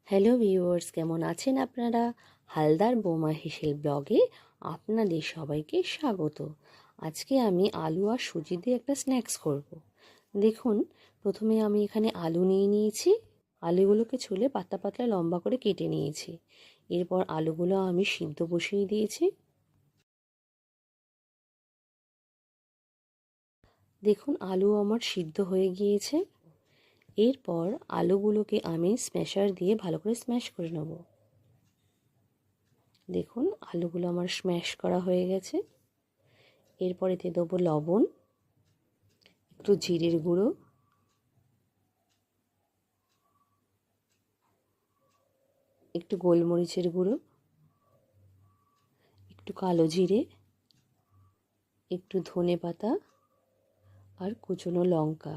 Hello viewers, কেমন আছেন আপনারা? হালদার বৌমা হেসেল ব্লগে আপনাদের সবাইকে স্বাগত। আজকে আমি আলু আর সুজি দিয়ে একটা স্ন্যাক্স করব। দেখুন, প্রথমে আমি এখানে আলু নিয়ে নিয়েছি। আলুগুলোকে ছুলে পাতলা পাতলা লম্বা করে কেটে নিয়েছি। এরপর আলুগুলো আমি সিদ্ধ বসিয়ে দিয়েছি। দেখুন, আলু আমার সিদ্ধ হয়ে গিয়েছে। এরপর আলুগুলোকে আমি স্ম্যাশার দিয়ে ভালো করে স্ম্যাশ করে নেব। দেখুন, আলুগুলো আমার স্ম্যাশ করা হয়ে গেছে। এরপর এতে দেবো লবণ, একটু জিরের গুঁড়ো, একটু গোলমরিচের গুঁড়ো, একটু কালো জিরে, একটু ধনে পাতা আর কুচনো লঙ্কা।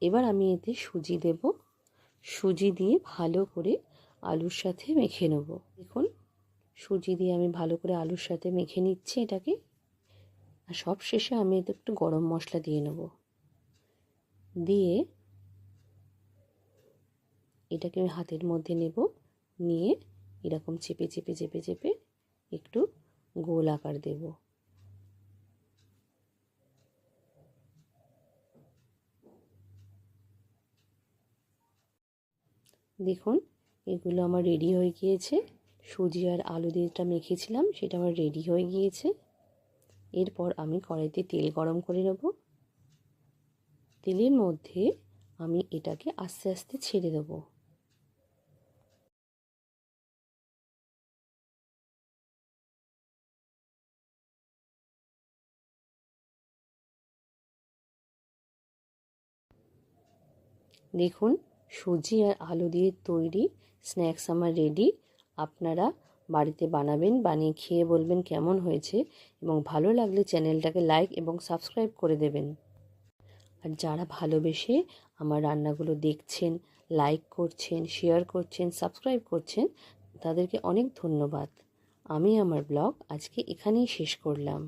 এবার আমি এতে সুজি দেব। সুজি দিয়ে ভালো করে আলুর সাথে মেখে নেব। দেখুন, সুজি দিয়ে আমি ভালো করে আলুর সাথে মেখে নিচ্ছি এটাকে। আর সব শেষে আমি এতে একটু গরম মশলা দিয়ে নেব। দিয়ে এটাকে আমি হাতের মধ্যে নেব, নিয়ে এরকম চেপে চেপে চেপে চেপে একটু গোল আকার দেব। দেখুন, এগুলো আমার রেডি হয়ে গিয়েছে। সুজি আর আলু দিয়ে যেটা মেখেছিলাম সেটা আমার রেডি হয়ে গিয়েছে। এরপর আমি কড়াইতে তেল গরম করে নেব। তেলের মধ্যে আমি এটাকে আস্তে আস্তে ছেড়ে দেব। দেখুন, সুজি আর আলু দিয়ে তৈরি স্ন্যাক্স আমার রেডি। আপনারা বাড়িতে বানাবেন, বানিয়ে খেয়ে বলবেন কেমন হয়েছে, এবং ভালো লাগলে চ্যানেলটাকে লাইক এবং সাবস্ক্রাইব করে দেবেন। আর যারা ভালোবেসে আমার রান্নাগুলো দেখছেন, লাইক করছেন, শেয়ার করছেন, সাবস্ক্রাইব করছেন, তাদেরকে অনেক ধন্যবাদ। আমি আমার ব্লগ আজকে এখানেই শেষ করলাম।